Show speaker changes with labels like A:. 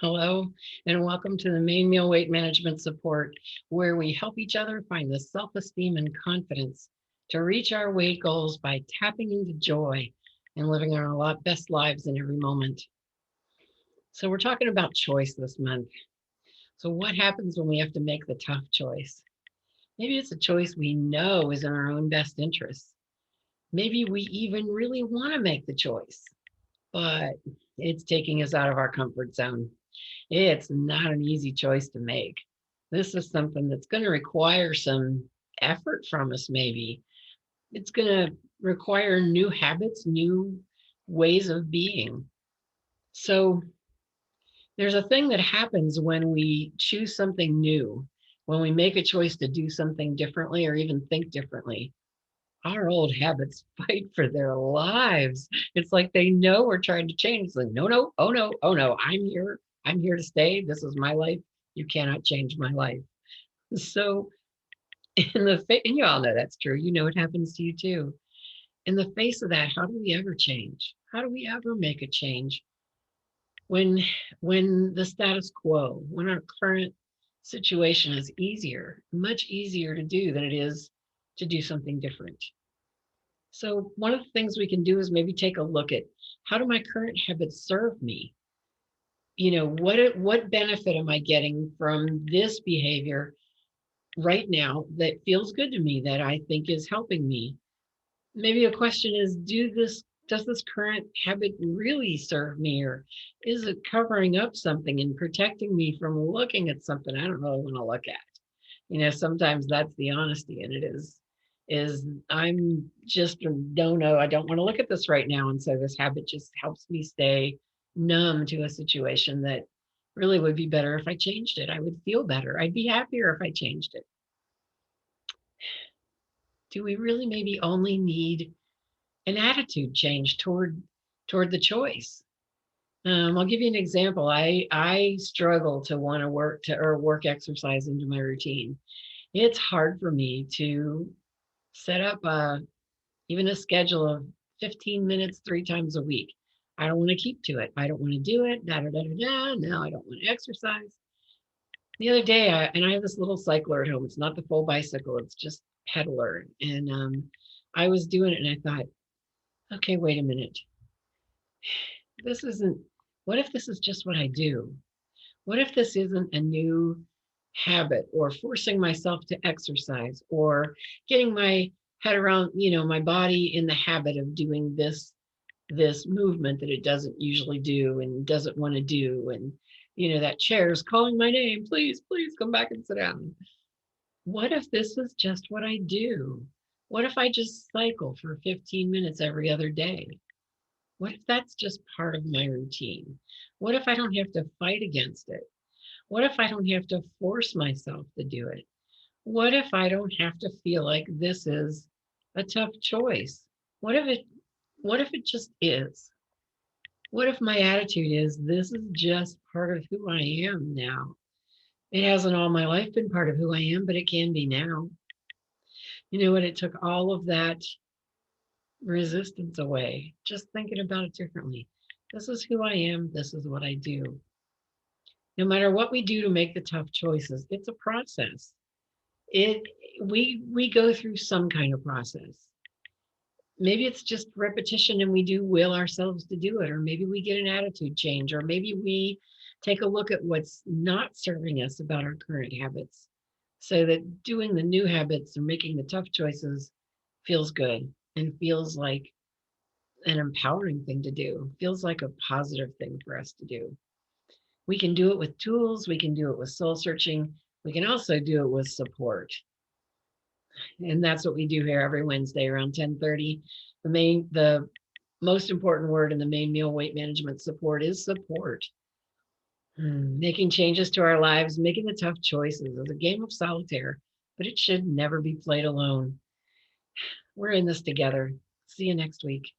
A: Hello, and welcome to the Main Meal Weight Management Support, where we help each other find the self esteem and confidence to reach our weight goals by tapping into joy and living our best lives in every moment. So, we're talking about choice this month. So, what happens when we have to make the tough choice? Maybe it's a choice we know is in our own best interest. Maybe we even really want to make the choice, but it's taking us out of our comfort zone. It's not an easy choice to make. This is something that's going to require some effort from us, maybe. It's going to require new habits, new ways of being. So, there's a thing that happens when we choose something new, when we make a choice to do something differently or even think differently. Our old habits fight for their lives. It's like they know we're trying to change. It's like, no, no, oh no, oh no, I'm here. I'm here to stay. This is my life. You cannot change my life. So, and you all know that's true. You know it happens to you too. In the face of that, how do we ever change? How do we ever make a change when the status quo, when our current situation is easier, much easier to do than it is to do something different? So one of the things we can do is maybe take a look at, how do my current habits serve me? What benefit am I getting from this behavior right now that feels good to me, that I think is helping me? Maybe a question is, does this current habit really serve me, or is it covering up something and protecting me from looking at something I don't really want to look at? Sometimes that's the honesty, and it is I'm just don't know, I don't want to look at this right now, and so this habit just helps me stay numb to a situation that really would be better if I changed it. I would feel better. I'd be happier if I changed it. Do we really maybe only need an attitude change toward the choice? I'll give you an example. I struggle to want to work exercise into my routine. It's hard for me to set up even a schedule of 15 minutes 3 times a week. I don't want to keep to it. I don't want to do it. Da, da, da, da, da. No, I don't want to exercise. The other day, I have this little cycler at home. It's not the full bicycle, it's just pedaler. And I was doing it and I thought, okay, wait a minute. This isn't, what if this is just what I do? What if this isn't a new habit, or forcing myself to exercise, or getting my head around, my body in the habit of doing this movement that it doesn't usually do and doesn't want to do, and that chair is calling my name, please, please come back and sit down. What if this is just what I do? What if I just cycle for 15 minutes every other day? What if that's just part of my routine? What if I don't have to fight against it? What if I don't have to force myself to do it? What if I don't have to feel like this is a tough choice? What if it what if it just is? What if my attitude is, this is just part of who I am now? It hasn't all my life been part of who I am, but it can be now. You know what? It took all of that resistance away, just thinking about it differently. This is who I am. This is what I do. No matter what we do to make the tough choices, it's a process. It we go through some kind of process. Maybe it's just repetition and we do will ourselves to do it, or maybe we get an attitude change, or maybe we take a look at what's not serving us about our current habits, so that doing the new habits or making the tough choices feels good and feels like an empowering thing to do, feels like a positive thing for us to do. We can do it with tools, we can do it with soul searching, we can also do it with support. And that's what we do here every Wednesday around 10:30. The most important word in the main meal weight management support is support. Making changes to our lives, making the tough choices is a game of solitaire, but it should never be played alone. We're in this together. See you next week.